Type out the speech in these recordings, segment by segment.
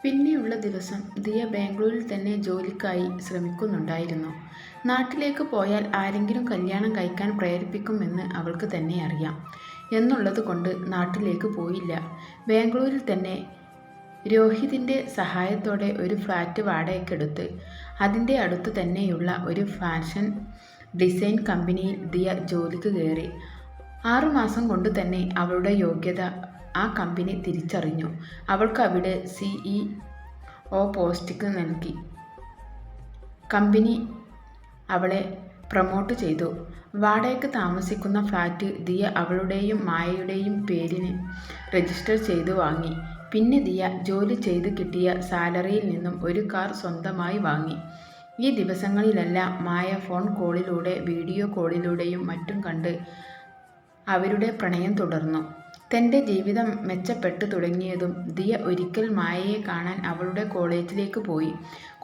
പിന്നെയുള്ള ദിവസം ദിയ ബാംഗ്ലൂരിൽ തന്നെ ജോലിക്കായി ശ്രമിക്കുന്നുണ്ടായിരുന്നു. നാട്ടിലേക്ക് പോയാൽ ആരെങ്കിലും കല്യാണം കഴിക്കാൻ പ്രേരിപ്പിക്കുമെന്ന് അവൾക്ക് തന്നെ അറിയാം. എന്നുള്ളതുകൊണ്ട് നാട്ടിലേക്ക് പോയില്ല. ബാംഗ്ലൂരിൽ തന്നെ രോഹിതിൻ്റെ സഹായത്തോടെ ഒരു ഫ്ലാറ്റ് വാടകയ്ക്കെടുത്ത് അതിൻ്റെ അടുത്തു തന്നെയുള്ള ഒരു ഫാഷൻ ഡിസൈൻ കമ്പനിയിൽ ദിയ ജോലിക്ക് കയറി. 6 മാസം കൊണ്ട് തന്നെ അവളുടെ യോഗ്യത ആ കമ്പനി തിരിച്ചറിഞ്ഞു. അവൾക്ക് അവിടെ CEO പോസ്റ്റിക്ക് നൽകി. കമ്പനി അവളെ പ്രൊമോട്ട് ചെയ്തു. വാടകയ്ക്ക് താമസിക്കുന്ന ഫ്ലാറ്റ് ദിയ അവളുടെയും മായയുടെയും പേരിന് രജിസ്റ്റർ ചെയ്തു വാങ്ങി. പിന്നെ ദിയ ജോലി ചെയ്ത് കിട്ടിയ സാലറിയിൽ നിന്നും ഒരു കാർ സ്വന്തമായി വാങ്ങി. ഈ ദിവസങ്ങളിലെല്ലാം മായ ഫോൺ കോളിലൂടെ വീഡിയോ കോളിലൂടെയും മറ്റും കണ്ട് അവരുടെ പ്രണയം തുടർന്നു. തൻ്റെ ജീവിതം മെച്ചപ്പെട്ടു തുടങ്ങിയതും ദിയ ഒരിക്കൽ മായയെ കാണാൻ അവളുടെ കോളേജിലേക്ക് പോയി.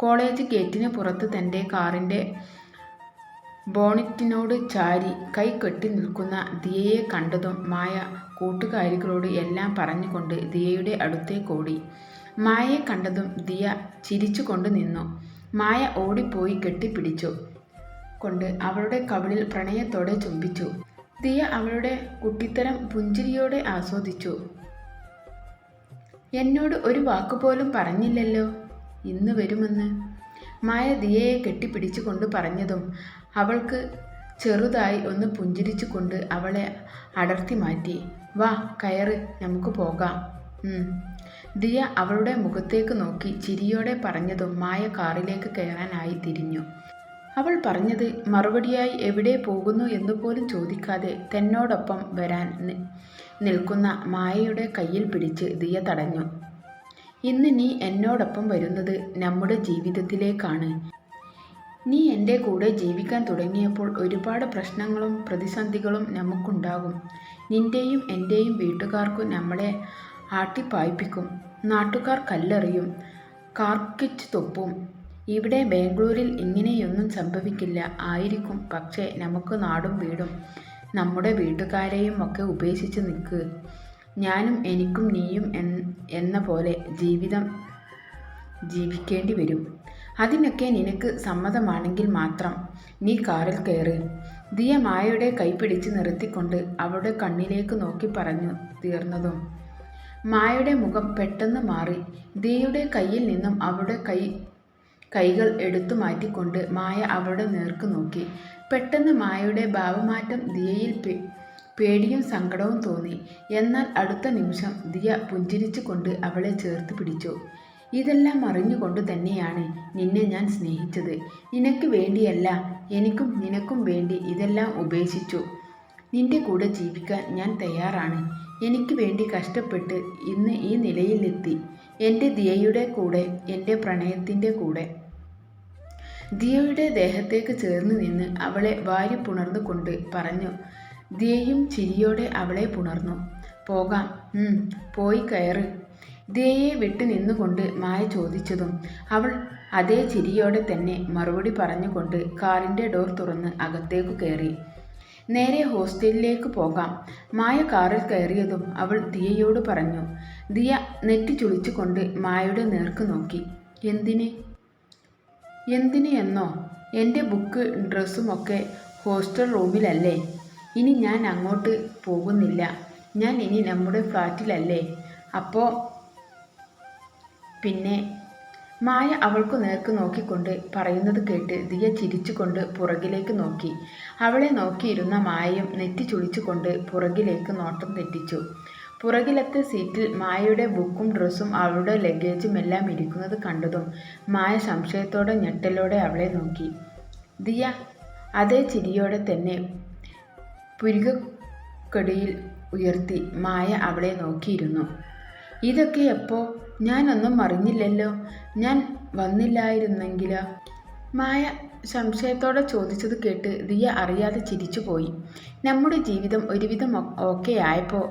കോളേജ് ഗേറ്റിന് പുറത്ത് തൻ്റെ കാറിൻ്റെ ബോണറ്റിനോട് ചാരി കൈ കെട്ടി നിൽക്കുന്ന ദിയയെ കണ്ടതും മായ കൂട്ടുകാരികളോട് എല്ലാം പറഞ്ഞുകൊണ്ട് ദിയയുടെ അടുത്തേക്കോടി. മായയെ കണ്ടതും ദിയ ചിരിച്ചുകൊണ്ട് നിന്നു. മായ ഓടിപ്പോയി കെട്ടിപ്പിടിച്ചു കൊണ്ട് അവളുടെ കവിളിൽ പ്രണയത്തോടെ ചുംബിച്ചു. ദിയ അവളുടെ കുട്ടിത്തരം പുഞ്ചിരിയോടെ ആസ്വദിച്ചു. എന്നോട് ഒരു വാക്കുപോലും പറഞ്ഞില്ലല്ലോ ഇന്ന് വരുമെന്ന് മായ ദിയയെ കെട്ടിപ്പിടിച്ചുകൊണ്ട് പറഞ്ഞതും അവൾക്ക് ചെറുതായി ഒന്ന് പുഞ്ചിരിച്ചുകൊണ്ട് അവളെ അടർത്തി മാറ്റി. വാ കയറ്, നമുക്ക് പോകാം. ദിയ അവളുടെ മുഖത്തേക്ക് നോക്കി ചിരിയോടെ പറഞ്ഞതും മായ കാറിലേക്ക് കയറാനായി തിരിഞ്ഞു. അവൾ പറഞ്ഞത് മറുപടിയായി എവിടെ പോകുന്നു എന്നുപോലും ചോദിക്കാതെ തന്നോടൊപ്പം വരാൻ നിൽക്കുന്ന മായയുടെ കയ്യിൽ പിടിച്ച് ദിയ തടഞ്ഞു. ഇന്ന് നീ എന്നോടൊപ്പം വരുന്നത് നമ്മുടെ ജീവിതത്തിലേക്കാണ്. നീ എൻ്റെ കൂടെ ജീവിക്കാൻ തുടങ്ങിയപ്പോൾ ഒരുപാട് പ്രശ്നങ്ങളും പ്രതിസന്ധികളും നമുക്കുണ്ടാകും. നിൻ്റെയും എൻ്റെയും വീട്ടുകാർക്കു നമ്മളെ ആട്ടിപ്പായിപ്പിക്കും. നാട്ടുകാർ കല്ലെറിയും, കാർക്കിച്ച് തുപ്പും. ഇവിടെ ബാംഗ്ലൂരിൽ ഇങ്ങനെയൊന്നും സംഭവിക്കില്ല ആയിരിക്കും. പക്ഷേ നമുക്ക് നാടും വീടും നമ്മുടെ വീട്ടുകാരെയും ഒക്കെ ഉപേക്ഷിച്ച് നിൽക്ക്. ഞാനും എനിക്കും നീയും എന്ന പോലെ ജീവിതം ജീവിക്കേണ്ടി വരും. അതിനൊക്കെ നിനക്ക് സമ്മതമാണെങ്കിൽ മാത്രം നീ കാറിൽ കയറ്. ദിയ മായയുടെ കൈപിടിച്ച് നിർത്തിക്കൊണ്ട് അവളുടെ കണ്ണിലേക്ക് നോക്കി പറഞ്ഞു തീർന്നതും മായയുടെ മുഖം പെട്ടെന്ന് മാറി. ദിയയുടെ കയ്യിൽ നിന്നും അവളുടെ കൈകൾ എടുത്തു മാറ്റിക്കൊണ്ട് മായ അവളുടെ നേർക്ക് നോക്കി. പെട്ടെന്ന് മായയുടെ ഭാവമാറ്റം ദിയയിൽ പേടിയും സങ്കടവും തോന്നി. എന്നാൽ അടുത്ത നിമിഷം ദിയ പുഞ്ചിരിച്ചുകൊണ്ട് അവളെ ചേർത്ത് പിടിച്ചു. ഇതെല്ലാം അറിഞ്ഞുകൊണ്ട് തന്നെയാണ് നിന്നെ ഞാൻ സ്നേഹിച്ചത്. നിനക്ക് വേണ്ടിയല്ല, എനിക്കും നിനക്കും വേണ്ടി ഇതെല്ലാം ഉപേക്ഷിച്ചു നിന്റെ കൂടെ ജീവിക്കാൻ ഞാൻ തയ്യാറാണ്. എനിക്ക് വേണ്ടി കഷ്ടപ്പെട്ട് ഇന്ന് ഈ നിലയിലെത്തി. എൻ്റെ ദിയയുടെ കൂടെ, എൻ്റെ പ്രണയത്തിൻ്റെ കൂടെ. ദിയയുടെ ദേഹത്തേക്ക് ചേർന്ന് നിന്ന് അവളെ വാരി പുണർന്നുകൊണ്ട് പറഞ്ഞു. ദിയയും ചിരിയോടെ അവളെ പുണർന്നു. പോകാം, പോയി കയറ്. ദിയയെ വിട്ടു നിന്നുകൊണ്ട് മായ ചോദിച്ചതും അവൾ അതേ ചിരിയോടെ തന്നെ മറുപടി പറഞ്ഞുകൊണ്ട് കാറിൻ്റെ ഡോർ തുറന്ന് അകത്തേക്ക് കയറി. നേരെ ഹോസ്റ്റലിലേക്ക് പോകാം. മായ കാറിൽ കയറിയതും അവൾ ദിയയോട് പറഞ്ഞു. ദിയ നെറ്റി ചുളിച്ചുകൊണ്ട് മായയുടെ നേർക്ക് നോക്കി. എന്തിന് എന്നോ? എൻ്റെ ബുക്ക് ഡ്രസ്സുമൊക്കെ ഹോസ്റ്റൽ റൂമിലല്ലേ? ഇനി ഞാൻ അങ്ങോട്ട് പോകുന്നില്ല. ഞാൻ ഇനി നമ്മുടെ ഫ്ലാറ്റിലല്ലേ? അപ്പോൾ പിന്നെ മായ അവൾക്കു നേർക്ക് നോക്കിക്കൊണ്ട് പറയുന്നത് കേട്ട് ദിയ ചിരിച്ചുകൊണ്ട് പുറകിലേക്ക് നോക്കി. അവളെ നോക്കിയിരുന്ന മായയും നെറ്റി ചുളിച്ചുകൊണ്ട് പുറകിലേക്ക് നോട്ടം തെറ്റിച്ചു. പുറകിലത്തെ സീറ്റിൽ മായയുടെ ബുക്കും ഡ്രസ്സും അവളുടെ ലഗേജുമെല്ലാം ഇരിക്കുന്നത് കണ്ടതും മായ സംശയത്തോടെ ഞെട്ടലോടെ അവളെ നോക്കി. ദിയ അതേ ചിരിയോടെ തന്നെ പുരികക്കടിയിൽ ഉയർത്തി മായ അവളെ നോക്കിയിരുന്നു. ഇതൊക്കെ എപ്പോ? ഞാനൊന്നും അറിഞ്ഞില്ലല്ലോ. ഞാൻ വന്നില്ലായിരുന്നെങ്കിലോ? മായ സംശയത്തോടെ ചോദിച്ചത് കേട്ട് ദിയ അറിയാതെ ചിരിച്ചുപോയി. നമ്മുടെ ജീവിതം ഒരുവിധം ഓക്കെ ആയപ്പോൾ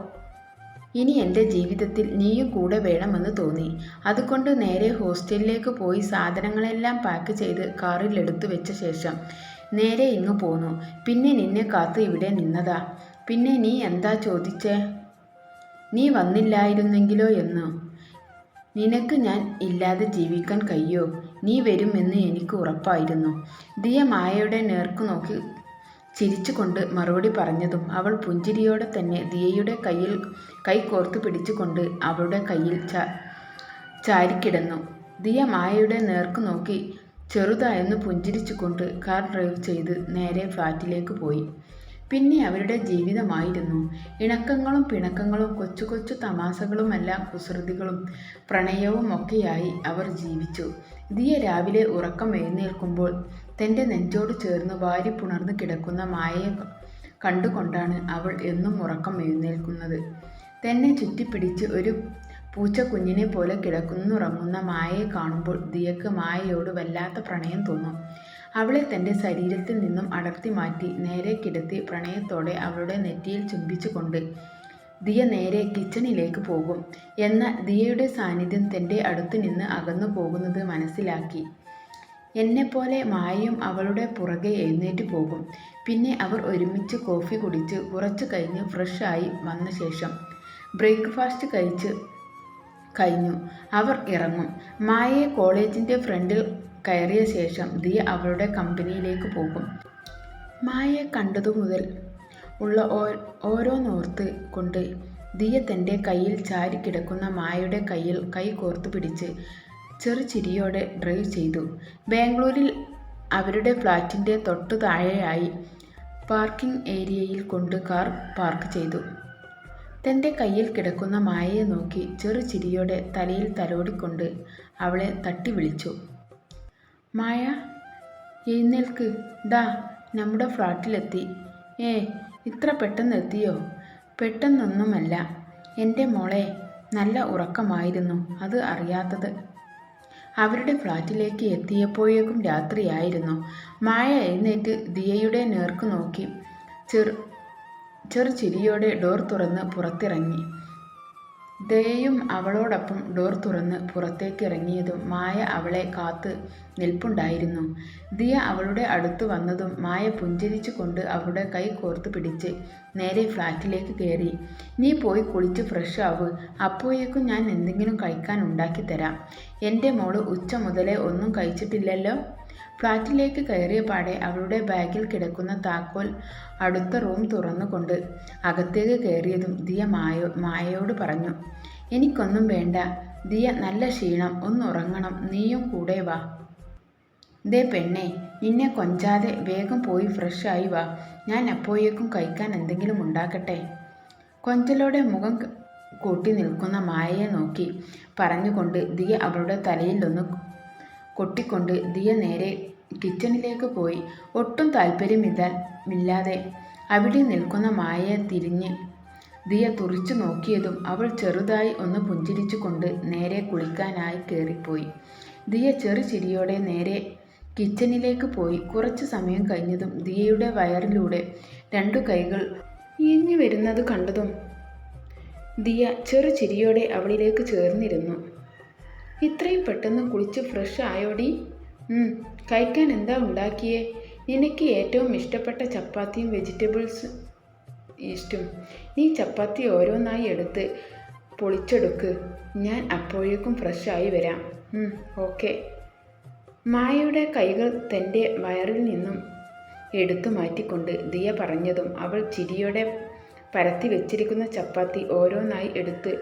ഇനി എൻ്റെ ജീവിതത്തിൽ നീയും കൂടെ വേണമെന്ന് തോന്നി. അതുകൊണ്ട് നേരെ ഹോസ്റ്റലിലേക്ക് പോയി സാധനങ്ങളെല്ലാം പാക്ക് ചെയ്ത് കാറിൽ എടുത്തു വെച്ച ശേഷം നേരെ ഇങ്ങ് പോന്നു. പിന്നെ നിന്നെ കാത്ത് ഇവിടെ നിന്നതാ. പിന്നെ നീ എന്താ ചോദിച്ചേ? നീ വന്നില്ലായിരുന്നെങ്കിലോ എന്ന്. നിനക്ക് ഞാൻ ഇല്ലാതെ ജീവിക്കാൻ കഴിയോ? നീ വരുമെന്ന് എനിക്ക് ഉറപ്പായിരുന്നു. ദിയ മായയുടെ നേർക്ക് നോക്കി ചിരിച്ചുകൊണ്ട് മറുപടി പറഞ്ഞതും അവൾ പുഞ്ചിരിയോടെ തന്നെ ദിയയുടെ കൈ കോർത്തു പിടിച്ചുകൊണ്ട് അവളുടെ കയ്യിൽ ചാരിക്കിടന്നു. ദിയ മായയുടെ നേർക്ക് നോക്കി ചെറുതായൊന്ന് പുഞ്ചിരിച്ചുകൊണ്ട് കാർ ഡ്രൈവ് ചെയ്ത് നേരെ ഫ്ലാറ്റിലേക്ക് പോയി. പിന്നെ അവരുടെ ജീവിതമായിരുന്നു. ഇണക്കങ്ങളും പിണക്കങ്ങളും കൊച്ചു കൊച്ചു തമാശകളുമെല്ലാം കുസൃതികളും പ്രണയവും ഒക്കെയായി അവർ ജീവിച്ചു. ദിയ രാവിലെ ഉറക്കം എഴുന്നേൽക്കുമ്പോൾ തൻ്റെ നെഞ്ചോട് ചേർന്ന് വാരി പുണർന്ന് കിടക്കുന്ന മായയെ കണ്ടുകൊണ്ടാണ് അവൾ എന്നും ഉറക്കം എഴുന്നേൽക്കുന്നത്. തന്നെ ചുറ്റിപ്പിടിച്ച് ഒരു പൂച്ചക്കുഞ്ഞിനെ പോലെ കിടക്കുന്നുറങ്ങുന്ന മായയെ കാണുമ്പോൾ ദിയക്ക് മായയോട് വല്ലാത്ത പ്രണയം തോന്നും. അവളെ തൻ്റെ ശരീരത്തിൽ നിന്നും അടർത്തി മാറ്റി നേരെ കിടത്തി പ്രണയത്തോടെ അവളുടെ നെറ്റിയിൽ ചുംബിച്ചുകൊണ്ട് ദിയ നേരെ കിച്ചണിലേക്ക് പോകും. എന്നാൽ ദിയയുടെ സാന്നിധ്യം തൻ്റെ അടുത്തു നിന്ന് അകന്നു പോകുന്നത് മനസ്സിലാക്കി എന്നെപ്പോലെ മായയും അവളുടെ പുറകെ എഴുന്നേറ്റ് പോകും. പിന്നെ അവർ ഒരുമിച്ച് കോഫി കുടിച്ച് കുറച്ചു കഴിഞ്ഞ് ഫ്രഷായി വന്ന ശേഷം ബ്രേക്ക്ഫാസ്റ്റ് കഴിഞ്ഞു അവർ ഇറങ്ങും. മായയെ കോളേജിൻ്റെ ഫ്രണ്ടിൽ കയറിയ ശേഷം ദിയ അവളുടെ കമ്പനിയിലേക്ക് പോകും. മായയെ കണ്ടതു മുതൽ ഉള്ള ഓരോന്നോർത്ത് കൊണ്ട് ദിയ തൻ്റെ കയ്യിൽ ചാരി കിടക്കുന്ന മായയുടെ കൈ കോർത്തു പിടിച്ച് ചെറുചിരിയോടെ ഡ്രൈവ് ചെയ്തു. ബാംഗ്ലൂരിൽ അവരുടെ ഫ്ലാറ്റിൻ്റെ തൊട്ടു താഴെയായി പാർക്കിംഗ് ഏരിയയിൽ കൊണ്ട് കാർ പാർക്ക് ചെയ്തു. തൻ്റെ കയ്യിൽ കിടക്കുന്ന മായയെ നോക്കി ചെറുചിരിയോടെ തലയിൽ തലോടിക്കൊണ്ട് അവളെ തട്ടി വിളിച്ചു. മായ, എഴുന്നേൽക്ക്, ഡാ നമ്മുടെ ഫ്ലാറ്റിലെത്തി. ഇത്ര പെട്ടെന്ന് എത്തിയോ? പെട്ടെന്നൊന്നുമല്ല എൻ്റെ മോളെ, നല്ല ഉറക്കമായിരുന്നു, അത് അറിയാത്തത്. അവരുടെ ഫ്ലാറ്റിലേക്ക് എത്തിയപ്പോഴേക്കും രാത്രിയായിരുന്നു. മായ എഴുന്നേറ്റ് ദിയയുടെ നേർക്ക് നോക്കി ചെറുചിരിയോടെ ഡോർ തുറന്ന് പുറത്തിറങ്ങി. ദയയും അവളോടൊപ്പം ഡോർ തുറന്ന് പുറത്തേക്കിറങ്ങിയതും മായ അവളെ കാത്ത് നിൽപ്പുണ്ടായിരുന്നു. ദിയ അവളുടെ അടുത്ത് വന്നതും മായ പുഞ്ചിരിച്ചു കൊണ്ട് അവളുടെ കൈ കോർത്ത് പിടിച്ച് നേരെ ഫ്ലാറ്റിലേക്ക് കയറി. നീ പോയി കുളിച്ച് ഫ്രഷ് ആവ്, അപ്പോഴേക്കും ഞാൻ എന്തെങ്കിലും കഴിക്കാൻ ഉണ്ടാക്കി തരാം. എൻ്റെ മോള് ഉച്ച മുതലേ ഒന്നും കഴിച്ചിട്ടില്ലല്ലോ. ഫ്ലാറ്റിലേക്ക് കയറിയ പാടെ അവളുടെ ബാഗിൽ കിടക്കുന്ന താക്കോൽ അടുത്ത റൂം തുറന്നുകൊണ്ട് അകത്തേക്ക് കയറിയതും ദിയ മായയോട് പറഞ്ഞു. എനിക്കൊന്നും വേണ്ട ദിയ, നല്ല ക്ഷീണം, ഒന്നുറങ്ങണം, നീയും കൂടെ വാ. ദേ പെണ്ണെ, നിന്നെ കൊഞ്ചാതെ വേഗം പോയി ഫ്രഷായി വാ, ഞാൻ അപ്പോഴേക്കും കഴിക്കാൻ എന്തെങ്കിലും ഉണ്ടാക്കട്ടെ. കൊഞ്ചലോടെ മുഖം കൂട്ടി നിൽക്കുന്ന മായയെ നോക്കി പറഞ്ഞുകൊണ്ട് ദിയ അവളുടെ തലയിലൊന്ന് കൊട്ടിക്കൊണ്ട് ദിയ നേരെ കിച്ചണിലേക്ക് പോയി. ഒട്ടും താല്പര്യമില്ലാതെ അവിടെ നിൽക്കുന്ന മായയെ തിരിഞ്ഞ് ദിയ തുറിച്ചു നോക്കിയതും അവൾ ചെറുതായി ഒന്ന് പുഞ്ചിരിച്ചു കൊണ്ട് നേരെ കുളിക്കാനായി കയറിപ്പോയി. ദിയ ചെറുചിരിയോടെ നേരെ കിച്ചണിലേക്ക് പോയി. കുറച്ചു സമയം കഴിഞ്ഞതും ദിയയുടെ വയറിലൂടെ 2 കൈകൾ ഇഴഞ്ഞു വരുന്നത് കണ്ടതും ദിയ ചെറുചിരിയോടെ അവളിലേക്ക് ചേർന്നിരുന്നു. ഇത്രയും പെട്ടെന്ന് കുളിച്ച് ഫ്രഷ് ആയോടി? കഴിക്കാൻ എന്താ ഉണ്ടാക്കിയേ? നിനക്ക് ഏറ്റവും ഇഷ്ടപ്പെട്ട ചപ്പാത്തിയും വെജിറ്റബിൾസ് ഈസ്റ്റും. നീ ചപ്പാത്തി ഓരോന്നായി എടുത്ത് പൊളിച്ചെടുക്ക്, ഞാൻ അപ്പോഴേക്കും ഫ്രഷായി വരാം. ഓക്കെ. മായയുടെ കൈകൾ തൻ്റെ വയറിൽ നിന്നും എടുത്തു മാറ്റിക്കൊണ്ട് ദിയ പറഞ്ഞതും അവൾ ചിരിയോടെ പരത്തി വെച്ചിരിക്കുന്ന ചപ്പാത്തി ഓരോന്നായി എടുത്ത്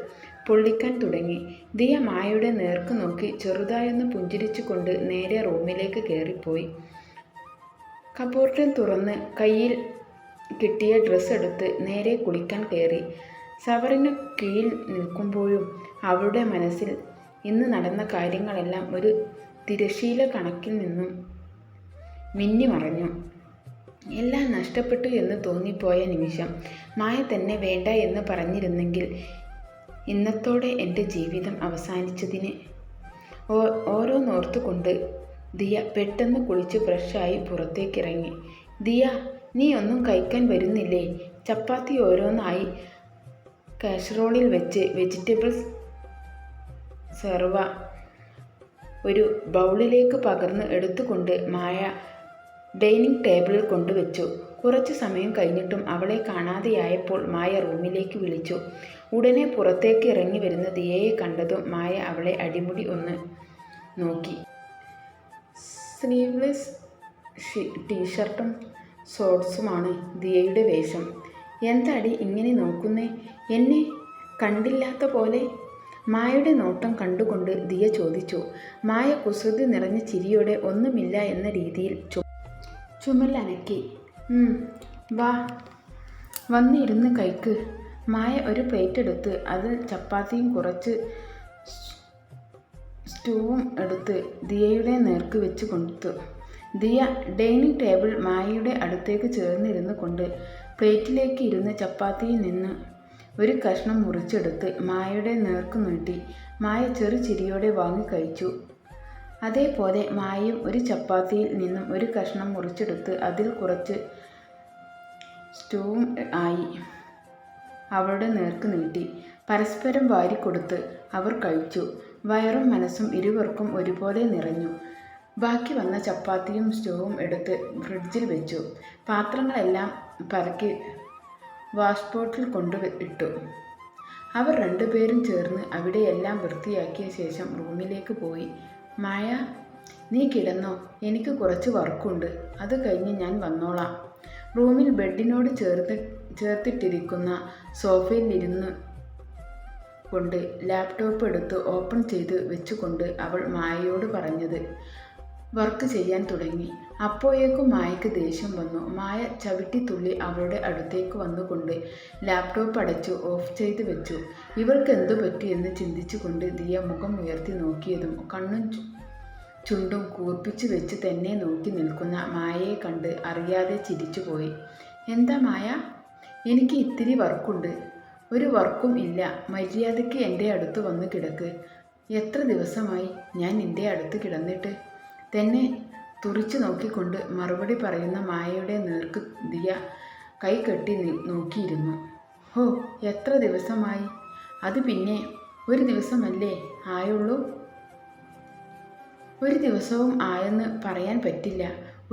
പൊള്ളിക്കാൻ തുടങ്ങി. ദിയ മായയുടെ നേർക്ക് നോക്കി ചെറുതായൊന്ന് പുഞ്ചിരിച്ചു കൊണ്ട് നേരെ റൂമിലേക്ക് കയറിപ്പോയി. കബോർഡ് തുറന്ന് കയ്യിൽ കിട്ടിയ ഡ്രസ്സ് എടുത്ത് നേരെ കുളിക്കാൻ കയറി. ഷവറിന് കീഴിൽ നിൽക്കുമ്പോഴും അവളുടെ മനസ്സിൽ ഇന്ന് നടന്ന കാര്യങ്ങളെല്ലാം ഒരു തിരശീല കണക്കിൽ നിന്നും മിന്നിമറഞ്ഞു. എല്ലാം നഷ്ടപ്പെട്ടു എന്ന് തോന്നിപ്പോയ നിമിഷം മായ തന്നെ വേണ്ട എന്ന് പറഞ്ഞിരുന്നെങ്കിൽ ഇന്നത്തോടെ എൻ്റെ ജീവിതം അവസാനിച്ചതിന്. ഓരോന്നോർത്തുകൊണ്ട് ദിയ പെട്ടെന്ന് കുളിച്ച് ഫ്രഷായി പുറത്തേക്കിറങ്ങി. ദിയ, നീ ഒന്നും കഴിക്കാൻ വരുന്നില്ലേ? ചപ്പാത്തി ഓരോന്നായി കാസറോളിൽ വെച്ച് വെജിറ്റബിൾസ് സെർവ ഒരു ബൗളിലേക്ക് പകർന്ന് എടുത്തുകൊണ്ട് മായ ഡൈനിങ് ടേബിളിൽ കൊണ്ടുവച്ചു. കുറച്ചു സമയം കഴിഞ്ഞിട്ടും അവളെ കാണാതെയായപ്പോൾ മായ റൂമിലേക്ക് വിളിച്ചു. ഉടനെ പുറത്തേക്ക് ഇറങ്ങി വരുന്ന ദിയയെ കണ്ടതും മായ അവളെ അടിമുടി ഒന്ന് നോക്കി. സ്ലീവ്ലെസ് ടീഷർട്ടും ഷോർട്സുമാണ് ദിയയുടെ വേഷം. എന്താടി ഇങ്ങനെ നോക്കുന്നേ? എന്നെ കണ്ടില്ലാത്ത പോലെ? മായയുടെ നോട്ടം കണ്ടുകൊണ്ട് ദിയ ചോദിച്ചു. മായ കുസൃതി നിറഞ്ഞ ചിരിയോടെ ഒന്നുമില്ല എന്ന രീതിയിൽ ചുമലനക്കി. വാ, വന്നിരുന്ന് കഴിക്ക്. മായ ഒരു പ്ലേറ്റ് എടുത്ത് അതിൽ ചപ്പാത്തിയും കുറച്ച് സ്റ്റൂവും എടുത്ത് ദിയയുടെ നേർക്ക് വെച്ച് കൊടുത്തു. ദിയ ഡൈനിങ് ടേബിൾ മായയുടെ അടുത്തേക്ക് ചേർന്നിരുന്നു കൊണ്ട് പ്ലേറ്റിലേക്ക് ഇരുന്ന് ചപ്പാത്തിയിൽ നിന്ന് ഒരു കഷ്ണം മുറിച്ചെടുത്ത് മായയുടെ നേർക്ക് നീട്ടി. മായ ചെറു ചിരിയോടെ വാങ്ങി കഴിച്ചു. അതേപോലെ മായയും ഒരു ചപ്പാത്തിയിൽ നിന്നും ഒരു കഷ്ണം മുറിച്ചെടുത്ത് അതിൽ കുറച്ച് സ്റ്റൂവും ആയി അവളുടെ നേർക്ക് നീട്ടി. പരസ്പരം വാരിക്കൊടുത്ത് അവർ കഴിച്ചു. വയറും മനസ്സും ഇരുവർക്കും ഒരുപോലെ നിറഞ്ഞു. ബാക്കി വന്ന ചപ്പാത്തിയും സ്റ്റൂവും എടുത്ത് ഫ്രിഡ്ജിൽ വെച്ചു. പാത്രങ്ങളെല്ലാം പറക്കി വാഷ് ബോട്ടിൽ കൊണ്ട് ഇട്ടു. അവർ രണ്ടുപേരും ചേർന്ന് അവിടെയെല്ലാം വൃത്തിയാക്കിയ ശേഷം റൂമിലേക്ക് പോയി. മായ, നീ കിടന്നോ? എനിക്ക് കുറച്ച് വർക്കുണ്ട്. അത് കഴിഞ്ഞ് ഞാൻ വന്നോളാം. റൂമിൽ ബെഡിനോട് ചേർത്തിട്ടിരിക്കുന്ന സോഫയിൽ ഇരുന്ന് കൊണ്ട് ലാപ്ടോപ്പ് എടുത്ത് ഓപ്പൺ ചെയ്ത് വെച്ചുകൊണ്ട് അവൾ മായയോട് പറഞ്ഞത്. വർക്ക് ചെയ്യാൻ തുടങ്ങി. അപ്പോഴേക്കും മായയ്ക്ക് ദേഷ്യം വന്നു. മായ ചവിട്ടിത്തുള്ളി അവളുടെ അടുത്തേക്ക് വന്നുകൊണ്ട് ലാപ്ടോപ്പ് അടച്ചു ഓഫ് ചെയ്ത് വെച്ചു. ഇവൾക്ക് എന്തു പറ്റിയെന്ന് ചിന്തിച്ചുകൊണ്ട് ദിയ മുഖം ഉയർത്തി നോക്കിയതും കണ്ണും ചുണ്ടും കൂർപ്പിച്ചു വെച്ച് തന്നെ നോക്കി നിൽക്കുന്ന മായയെ കണ്ട് അറിയാതെ ചിരിച്ചുപോയി. എന്താ മായ? എനിക്ക് ഇത്തിരി വർക്കുണ്ട്. ഒരു വർക്കും ഇല്ല. മര്യാദയ്ക്ക് എൻ്റെ അടുത്ത് വന്ന് കിടക്ക്. എത്ര ദിവസമായി ഞാൻ നിൻ്റെ അടുത്ത് കിടന്നിട്ട്? തന്നെ തുറിച്ചു നോക്കിക്കൊണ്ട് മറുപടി പറയുന്ന മായയുടെ നേർക്ക് ദിയ കൈ കെട്ടി നോക്കിയിരുന്നു. ഹോ, എത്ര ദിവസമായി? അത് പിന്നെ ഒരു ദിവസമല്ലേ ആയുള്ളൂ. ഒരു ദിവസവും ആയെന്ന് പറയാൻ പറ്റില്ല.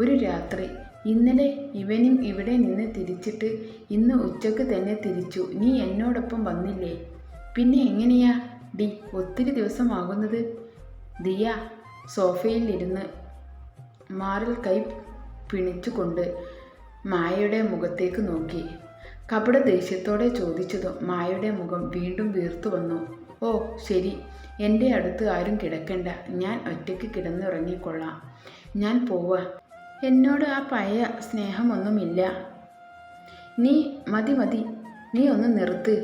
ഒരു രാത്രി. ഇന്നലെ ഈവനിങ് ഇവിടെ നിന്ന് തിരിച്ചിട്ട് ഇന്ന് ഉച്ചക്ക് തന്നെ തിരിച്ചു. നീ എന്നോടൊപ്പം വന്നില്ലേ? പിന്നെ എങ്ങനെയാ ഡി ഒത്തിരി ദിവസമാകുന്നത്? ദിയ സോഫയിൽ ഇരുന്ന് മാറിൽ കൈ പിണിച്ചുകൊണ്ട് മായയുടെ മുഖത്തേക്ക് നോക്കി. കപട ദേഷ്യത്തോടെ ചോദിച്ചതും മായയുടെ മുഖം വീണ്ടും വീർത്തു വന്നു. ഓ ശരി, എൻ്റെ അടുത്ത് ആരും കിടക്കണ്ട. ഞാൻ ഒറ്റയ്ക്ക് കിടന്നുറങ്ങിക്കൊള്ളാം. ഞാൻ പോവാ. എന്നോട് ആ പഴയ സ്നേഹമൊന്നുമില്ല. മതി, നീ ഒന്ന് നിർത്ത്.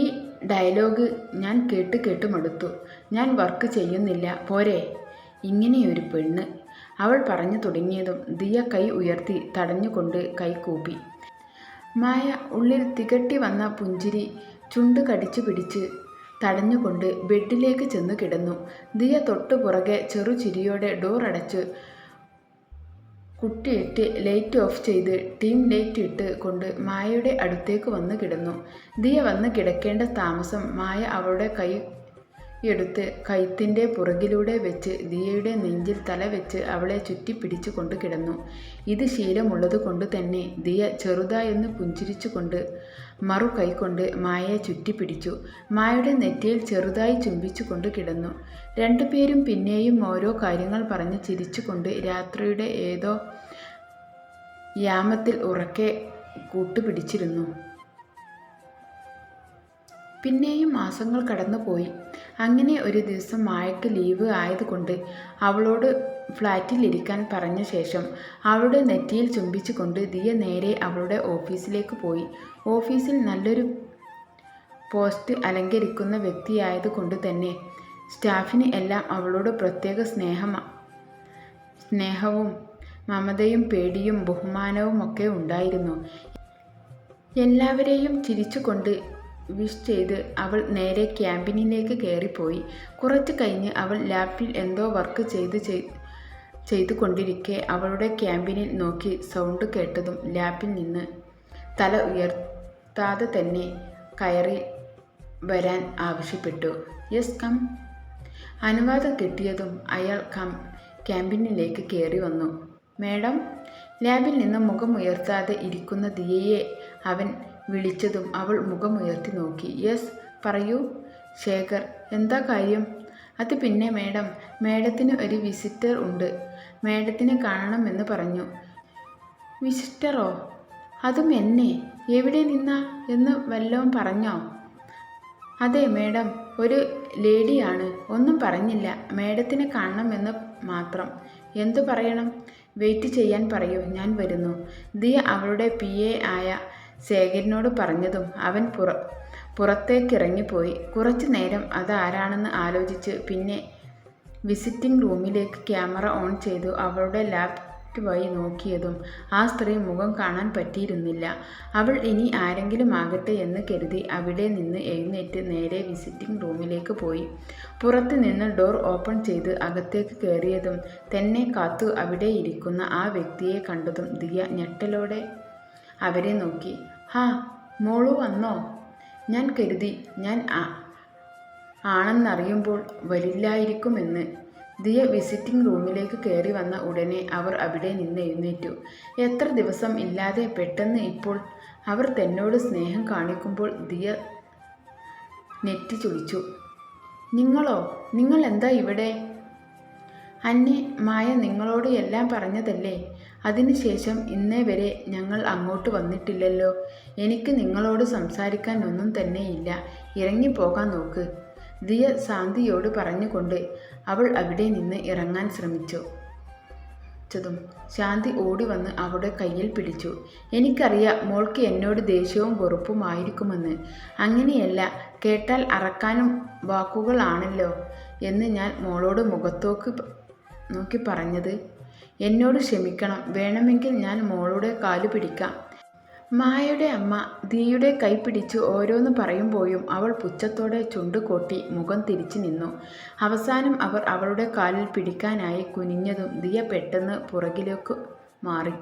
ഈ ഡയലോഗ് ഞാൻ കേട്ട് മടുത്തു. ഞാൻ വർക്ക് ചെയ്യുന്നില്ല, പോരെ? ഇങ്ങനെയൊരു പെണ്ണ്. അവൾ പറഞ്ഞു തുടങ്ങിയതും ദിയ കൈ ഉയർത്തി തടഞ്ഞുകൊണ്ട് കൈകൂപ്പി. മായ ഉള്ളിൽ തികട്ടി വന്ന പുഞ്ചിരി ചുണ്ട് കടിച്ചു പിടിച്ച് തടഞ്ഞുകൊണ്ട് ബെഡിലേക്ക് ചെന്നു കിടന്നു. ദിയ തൊട്ടു പുറകെ ചെറുചിരിയോടെ ഡോർ അടച്ച് കുട്ടിയിട്ട് ലൈറ്റ് ഓഫ് ചെയ്ത് ടീം ലൈറ്റ് ഇട്ട് കൊണ്ട് മായയുടെ അടുത്തേക്ക് വന്ന് കിടന്നു. ദിയ വന്ന് കിടക്കേണ്ട താമസം മായ അവളുടെ കൈ എടുത്ത് കഴുത്തിൻ്റെ പുറകിലൂടെ വെച്ച് ദിയയുടെ നെഞ്ചിൽ തല വെച്ച് അവളെ ചുറ്റിപ്പിടിച്ചു കൊണ്ട് കിടന്നു. ഇത് ശീലമുള്ളത് കൊണ്ട് തന്നെ ദിയ ചെറുതായൊന്ന് പുഞ്ചിരിച്ചു കൊണ്ട് മറു കൈകൊണ്ട് മായയെ ചുറ്റിപ്പിടിച്ചു. മായയുടെ നെറ്റിയിൽ ചെറുതായി ചുംബിച്ചു കൊണ്ട് കിടന്നു. രണ്ടുപേരും പിന്നെയും ഓരോ കാര്യങ്ങൾ പറഞ്ഞ് ചിരിച്ചുകൊണ്ട് രാത്രിയുടെ ഏതോ യാമത്തിൽ ഉറക്കെ കൂട്ടുപിടിച്ചിരുന്നു. പിന്നെയും മാസങ്ങൾ കടന്നുപോയി. അങ്ങനെ ഒരു ദിവസം മായയ്ക്ക് ലീവ് ആയതുകൊണ്ട് അവളോട് ഫ്ലാറ്റിലിരിക്കാൻ പറഞ്ഞ ശേഷം അവളുടെ നെറ്റിയിൽ ചുംബിച്ചുകൊണ്ട് ദിയ നേരെ അവളുടെ ഓഫീസിലേക്ക് പോയി. ഓഫീസിൽ നല്ലൊരു പോസ്റ്റ് അലങ്കരിക്കുന്ന വ്യക്തിയായതുകൊണ്ട് തന്നെ സ്റ്റാഫിന് എല്ലാം അവളോട് പ്രത്യേക സ്നേഹവും മമതയും പേടിയും ബഹുമാനവും ഒക്കെ ഉണ്ടായിരുന്നു. എല്ലാവരെയും ചിരിച്ചുകൊണ്ട് വിഷ് ചെയ്ത് അവൾ നേരെ ക്യാബിനിലേക്ക് കയറിപ്പോയി. കുറച്ച് കഴിഞ്ഞ് അവൾ ലാപ്പിൽ എന്തോ വർക്ക് ചെയ്തുകൊണ്ടിരിക്കെ അവളുടെ ക്യാബിനിൽ നോക്കി സൗണ്ട് കേട്ടതും ലാപ്പിൽ നിന്ന് തല ഉയർത്താതെ തന്നെ കയറി വരാൻ ആവശ്യപ്പെട്ടു. Yes come. അനുവാദം കിട്ടിയതും അയാൾ ക്യാബിനിലേക്ക് കയറി വന്നു. മാഡം, ലാബിൽ നിന്ന് മുഖമുയർത്താതെ ഇരിക്കുന്ന ദിയയെ അവൻ വിളിച്ചതും അവൾ മുഖമുയർത്തി നോക്കി. യെസ്, പറയൂ ശേഖർ, എന്താ കാര്യം? അത് പിന്നെ മേഡം, മേഡത്തിന് ഒരു വിസിറ്റർ ഉണ്ട്. മേഡത്തിനെ കാണണമെന്ന് പറഞ്ഞു. വിസിറ്ററോ? അതും എന്നെ? എവിടെ നിന്നാ എന്ന് വല്ലതും പറഞ്ഞോ? അതെ മേഡം, ഒരു ലേഡിയാണ്. ഒന്നും പറഞ്ഞില്ല. മേഡത്തിനെ കാണണമെന്ന് മാത്രം. എന്തു പറയണം? വെയിറ്റ് ചെയ്യാൻ പറയൂ, ഞാൻ വരുന്നു. ദിയ അവളുടെ PA ആയ ശേഖരനോട് പറഞ്ഞതും അവൻ പുറത്തേക്കിറങ്ങിപ്പോയി. കുറച്ചു നേരം അതാരാണെന്ന് ആലോചിച്ച് പിന്നെ വിസിറ്റിംഗ് റൂമിലേക്ക് ക്യാമറ ഓൺ ചെയ്തു അവളുടെ ലാപ്ടോപ്പ് വഴി നോക്കിയതും ആ സ്ത്രീ മുഖം കാണാൻ പറ്റിയിരുന്നില്ല. അവൾ ഇനി ആരെങ്കിലും ആകട്ടെ എന്ന് കരുതി അവിടെ നിന്ന് എഴുന്നേറ്റ് നേരെ വിസിറ്റിംഗ് റൂമിലേക്ക് പോയി. പുറത്ത് നിന്ന് ഡോർ ഓപ്പൺ ചെയ്ത് അകത്തേക്ക് കയറിയതും തന്നെ കാത്തു അവിടെ ഇരിക്കുന്ന ആ വ്യക്തിയെ കണ്ടതും ദിയ ഞെട്ടലോടെ അവരെ നോക്കി. ഹാ, മോളു വന്നോ? ഞാൻ കരുതി ഞാൻ ആണെന്നറിയുമ്പോൾ വരില്ലായിരിക്കുമെന്ന്. ദിയ വിസിറ്റിംഗ് റൂമിലേക്ക് കയറി വന്ന ഉടനെ അവർ അവിടെ നിന്ന് എഴുന്നേറ്റു. എത്ര ദിവസം ഇല്ലാതെ പെട്ടെന്ന് ഇപ്പോൾ അവർ തന്നോട് സ്നേഹം കാണിക്കുമ്പോൾ ദിയ നെറ്റി ചുളിച്ചു. നിങ്ങളോ? നിങ്ങൾ എന്താ ഇവിടെ? അന്നെ മായ നിങ്ങളോട് എല്ലാം പറഞ്ഞതല്ലേ? അതിനുശേഷം ഇന്നേ വരെ ഞങ്ങൾ അങ്ങോട്ട് വന്നിട്ടില്ലല്ലോ. എനിക്ക് നിങ്ങളോട് സംസാരിക്കാൻ ഒന്നും തന്നെയില്ല. ഇറങ്ങിപ്പോകാൻ നോക്ക്, ദിയ ശാന്തിയോട് പറഞ്ഞുകൊണ്ട് അവൾ അവിടെ നിന്ന് ഇറങ്ങാൻ ശ്രമിച്ചു. ശാന്തി ഓടി വന്ന് അവളുടെ കയ്യിൽ പിടിച്ചു. എനിക്കറിയാം മോൾക്ക് എന്നോട് ദേഷ്യവും വെറുപ്പുമായിരിക്കുമെന്ന്. അങ്ങനെയല്ല, കേട്ടാൽ അറക്കാനും വാക്കുകളാണല്ലോ എന്ന് ഞാൻ മോളോട് മുഖത്തോക്ക് നോക്കി പറഞ്ഞത്. എന്നോട് ക്ഷമിക്കണം. വേണമെങ്കിൽ ഞാൻ മോളുടെ കാലു പിടിക്കാം. മായയുടെ അമ്മ ദിയയുടെ കൈ പിടിച്ച് ഓരോന്ന് പറയുമ്പോഴും അവൾ പുച്ഛത്തോടെ ചുണ്ടുകൊട്ടി മുഖം തിരിച്ചു നിന്നു. അവസാനം അവർ അവളുടെ കാലിൽ പിടിക്കാനായി കുനിഞ്ഞതും ദിയ പെട്ടെന്ന് പുറകിലേക്ക് മാറി.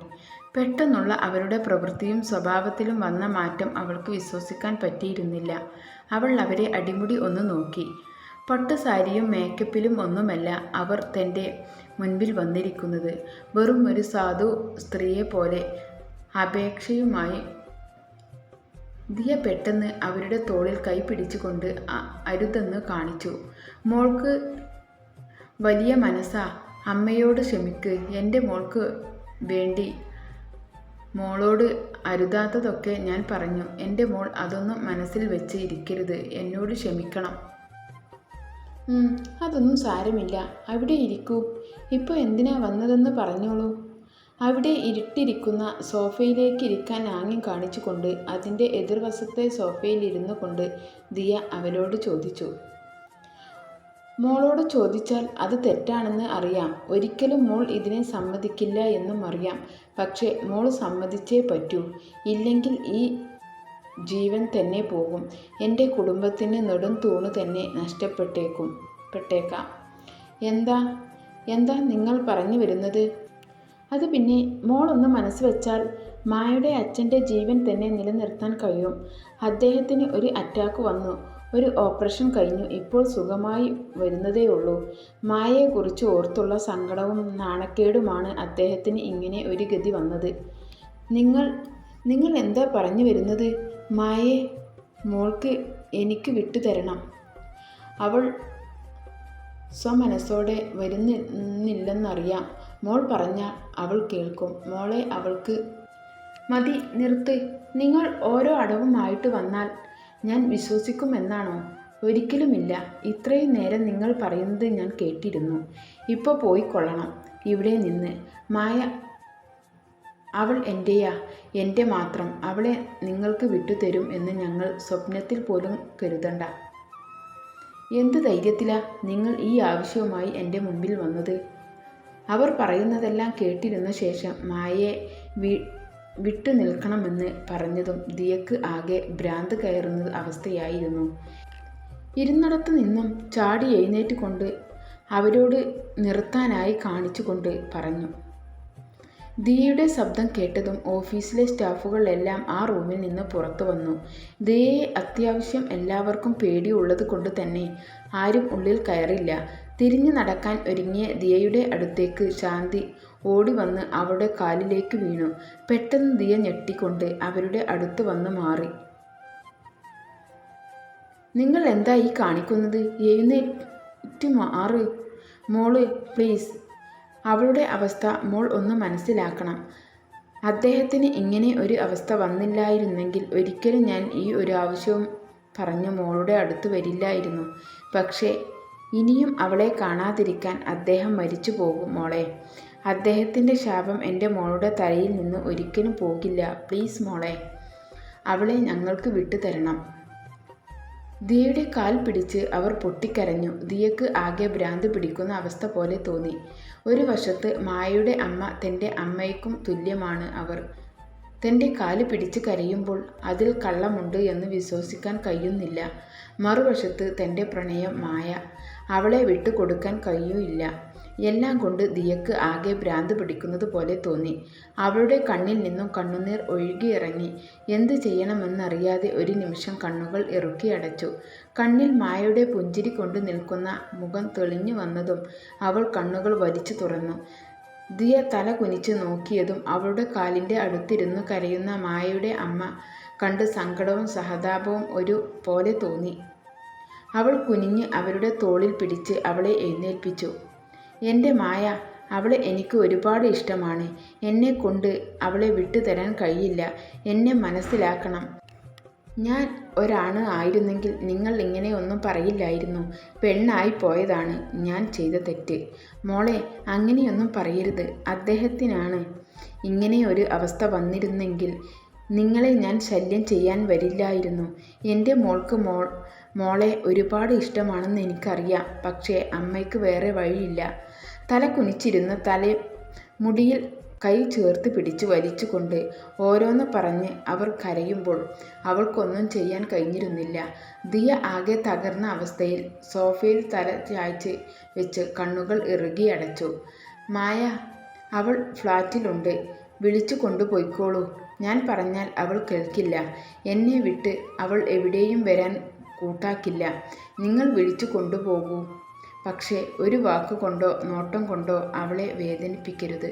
പെട്ടെന്നുള്ള അവരുടെ പ്രവൃത്തിയും സ്വഭാവത്തിലും വന്ന മാറ്റം അവൾക്ക് വിശ്വസിക്കാൻ പറ്റിയിരുന്നില്ല. അവൾ അവരെ അടിമുടി ഒന്ന് നോക്കി. പട്ടുസാരിയും മേക്കപ്പിലും ഒന്നുമല്ല അവർ തൻ്റെ മുൻപിൽ വന്നിരിക്കുന്നത്. വെറും ഒരു സാധു സ്ത്രീയെ പോലെ അപേക്ഷയുമായി. ദിയ പെട്ടെന്ന് അവരുടെ തോളിൽ കൈ പിടിച്ചുകൊണ്ട് അരുതെന്ന് കാണിച്ചു. മോൾക്ക് വലിയ മനസ്സാ. അമ്മയോട് ക്ഷമിക്ക്. എൻ്റെ മോൾക്ക് വേണ്ടി മോളോട് അരുതാത്തതൊക്കെ ഞാൻ പറഞ്ഞു. എൻ്റെ മോൾ അതൊന്നും മനസ്സിൽ വെച്ച് ഇരിക്കരുത്. എന്നോട് ക്ഷമിക്കണം. അതൊന്നും സാരമില്ല. അവിടെ ഇരിക്കൂ. ഇപ്പോൾ എന്തിനാ വന്നതെന്ന് പറഞ്ഞോളൂ. അവിടെ ഇരുട്ടിരിക്കുന്ന സോഫയിലേക്ക് ഇരിക്കാൻ ആംഗ്യം കാണിച്ചുകൊണ്ട് അതിൻ്റെ എതിർവശത്തെ സോഫയിൽ ഇരുന്നു കൊണ്ട് ദിയ അവരോട് ചോദിച്ചു. മോളോട് ചോദിച്ചാൽ അത് തെറ്റാണെന്ന് അറിയാം. ഒരിക്കലും മോൾ ഇതിനെ സമ്മതിക്കില്ല എന്നും അറിയാം. പക്ഷേ മോൾ സമ്മതിച്ചേ പറ്റൂ. ഇല്ലെങ്കിൽ ഈ ജീവൻ തന്നെ പോകും. എൻ്റെ കുടുംബത്തിന് നെടും തൂണ് തന്നെ നഷ്ടപ്പെട്ടേക്കാം. എന്താ നിങ്ങൾ പറഞ്ഞു വരുന്നത്? അത് പിന്നെ മോളൊന്ന് മനസ്സ് വെച്ചാൽ മായയുടെ അച്ഛൻ്റെ ജീവൻ തന്നെ നിലനിർത്താൻ കഴിയും. അദ്ദേഹത്തിന് ഒരു അറ്റാക്ക് വന്നു. ഒരു ഓപ്പറേഷൻ കഴിഞ്ഞു. ഇപ്പോൾ സുഖമായി വരുന്നതേ ഉള്ളൂ. മായയെക്കുറിച്ച് ഓർത്തുള്ള സങ്കടവും നാണക്കേടുമാണ് അദ്ദേഹത്തിന് ഇങ്ങനെ ഒരു ഗതി വന്നത്. നിങ്ങൾ എന്താ പറഞ്ഞു വരുന്നത്? മായയെ മോൾക്ക് എനിക്ക് വിട്ടുതരണം. അവൾ സ്വമനസ്സോടെ വരുന്നില്ലെന്നറിയാം. മോൾ പറഞ്ഞാൽ അവൾ കേൾക്കും. മോളെ അവൾക്ക് മതി. നിർത്ത്. നിങ്ങൾ ഓരോ അടവുമായിട്ട് വന്നാൽ ഞാൻ വിശ്വസിക്കുമെന്നാണോ? ഒരിക്കലുമില്ല. ഇത്രയും നേരം നിങ്ങൾ പറയുന്നത് ഞാൻ കേട്ടിരുന്നു. ഇപ്പോൾ പോയിക്കൊള്ളണം ഇവിടെ നിന്ന്. മായ അവൾ എൻ്റെയാ, എൻ്റെ മാത്രം. അവളെ നിങ്ങൾക്ക് വിട്ടുതരും എന്ന് ഞങ്ങൾ സ്വപ്നത്തിൽ പോലും കരുതണ്ട. എന്ത് ധൈര്യത്തിലാ നിങ്ങൾ ഈ ആവശ്യവുമായി എൻ്റെ മുമ്പിൽ വന്നത്? അവർ പറയുന്നതെല്ലാം കേട്ടിരുന്ന ശേഷം മായയെ വിട്ടു നിൽക്കണമെന്ന് പറഞ്ഞതും ദിയക്ക് ആകെ ഭ്രാന്ത് കയറുന്ന അവസ്ഥയായിരുന്നു. ഇരുന്നിടത്തു നിന്നും ചാടി എഴുന്നേറ്റ് കൊണ്ട് അവരോട് നിർത്താനായി കാണിച്ചുകൊണ്ട് പറഞ്ഞു. ദിയയുടെ ശബ്ദം കേട്ടതും ഓഫീസിലെ സ്റ്റാഫുകളെല്ലാം ആ റൂമിൽ നിന്ന് പുറത്തു വന്നു. ദിയയെ അത്യാവശ്യം എല്ലാവർക്കും പേടിയുള്ളത് കൊണ്ട് തന്നെ ആരും ഉള്ളിൽ കയറില്ല. തിരിഞ്ഞു നടക്കാൻ ഒരുങ്ങിയ ദിയയുടെ അടുത്തേക്ക് ശാന്തി ഓടി വന്ന് അവളുടെ കാലിലേക്ക് വീണു. പെട്ടെന്ന് ദിയ ഞെട്ടിക്കൊണ്ട് അവരുടെ അടുത്ത് വന്ന് മാറി. നിങ്ങൾ എന്താ ഈ കാണിക്കുന്നത്? എഴുന്നേറ്റ് മാറ് മോള്, പ്ലീസ്. അവളുടെ അവസ്ഥ മോൾ ഒന്ന് മനസ്സിലാക്കണം. അദ്ദേഹത്തിന് ഇങ്ങനെ ഒരു അവസ്ഥ വന്നില്ലായിരുന്നെങ്കിൽ ഒരിക്കലും ഞാൻ ഈ ഒരു ആവശ്യവും പറഞ്ഞ് മോളുടെ അടുത്ത് വരില്ലായിരുന്നു. പക്ഷേ ഇനിയും അവളെ കാണാതിരിക്കാൻ അദ്ദേഹം മരിച്ചു പോകും മോളെ. അദ്ദേഹത്തിൻ്റെ ശാപം എൻ്റെ മോളുടെ തലയിൽ നിന്ന് ഒരിക്കലും പോകില്ല. പ്ലീസ് മോളെ, അവളെ ഞങ്ങൾക്ക് വിട്ടുതരണം. ദിയയുടെ കാൽ പിടിച്ച് അവർ പൊട്ടിക്കരഞ്ഞു. ദിയക്ക് ആകെ ഭ്രാന്ത് പിടിക്കുന്ന അവസ്ഥ പോലെ തോന്നി. ഒരു വശത്ത് മായയുടെ അമ്മ തൻ്റെ അമ്മയ്ക്കും തുല്യമാണ് അവർ. തൻ്റെ കാല് പിടിച്ച് കരയുമ്പോൾ അതിൽ കള്ളമുണ്ട് എന്ന് വിശ്വസിക്കാൻ കഴിയുന്നില്ല. മറുവശത്ത് തൻ്റെ പ്രണയം മായ. അവളെ വിട്ടുകൊടുക്കാൻ കഴിയുമില്ല. എല്ലാം കൊണ്ട് ദിയക്ക് ആകെ ഭ്രാന്ത് പിടിക്കുന്നത് പോലെ തോന്നി. അവളുടെ കണ്ണിൽ നിന്നും കണ്ണുനീർ ഒഴുകിയിറങ്ങി. എന്ത് ചെയ്യണമെന്നറിയാതെ ഒരു നിമിഷം കണ്ണുകൾ ഇറുക്കിയടച്ചു. കണ്ണിൽ മായയുടെ പുഞ്ചിരി കൊണ്ട് നിൽക്കുന്ന മുഖം തെളിഞ്ഞു വന്നതും അവൾ കണ്ണുകൾ വലിച്ചു തുറന്നു. ദിയ തല കുനിച്ച് നോക്കിയതും അവളുടെ കാലിൻ്റെ അടുത്തിരുന്ന് കരയുന്ന മായയുടെ അമ്മ കണ്ട് സങ്കടവും സഹതാപവും ഒരു പോലെ തോന്നി. അവൾ കുനിഞ്ഞ് അവരുടെ തോളിൽ പിടിച്ച് അവളെ എഴുന്നേൽപ്പിച്ചു. എൻ്റെ മായ, അവളെ എനിക്ക് ഒരുപാട് ഇഷ്ടമാണ്. എന്നെ കൊണ്ട് അവളെ വിട്ടുതരാൻ കഴിയില്ല. എന്നെ മനസ്സിലാക്കണം. ഞാൻ ഒരാണ് ആയിരുന്നെങ്കിൽ നിങ്ങൾ ഇങ്ങനെ ഒന്നും പറയില്ലായിരുന്നു. പെണ്ണായി പോയതാണ് ഞാൻ ചെയ്ത തെറ്റ്. മോളെ, അങ്ങനെയൊന്നും പറയരുത്. അദ്ദേഹത്തിനാണ് ഇങ്ങനെ ഒരു അവസ്ഥ വന്നിരുന്നെങ്കിൽ നിങ്ങളെ ഞാൻ ശല്യം ചെയ്യാൻ വരില്ലായിരുന്നു. എൻ്റെ മോൾക്ക് മോളെ ഒരുപാട് ഇഷ്ടമാണെന്ന് എനിക്കറിയാം. പക്ഷേ അമ്മയ്ക്ക് വേറെ വഴിയില്ല. തല കുനിച്ചിരുന്ന് മുടിയിൽ കൈ ചേർത്ത് പിടിച്ച് വലിച്ചുകൊണ്ട് ഓരോന്ന് പറഞ്ഞ് അവർ കരയുമ്പോൾ അവൾക്കൊന്നും ചെയ്യാൻ കഴിഞ്ഞിരുന്നില്ല. ദിയ ആകെ തകർന്ന അവസ്ഥയിൽ സോഫയിൽ തല ചായ്ച്ച് വെച്ച് കണ്ണുകൾ ഇറുകിയടച്ചു. മായ, അവൾ ഫ്ലാറ്റിലുണ്ട്. വിളിച്ചു കൊണ്ടുപോയിക്കോളൂ. ഞാൻ പറഞ്ഞാൽ അവൾ കേൾക്കില്ല. എന്നെ വിട്ട് അവൾ എവിടെയും വരാൻ കൂട്ടാക്കില്ല. നിങ്ങൾ വിളിച്ചു കൊണ്ടുപോകൂ. പക്ഷേ ഒരു വാക്കുകൊണ്ടോ നോട്ടം കൊണ്ടോ അവളെ വേദനിപ്പിക്കരുത്.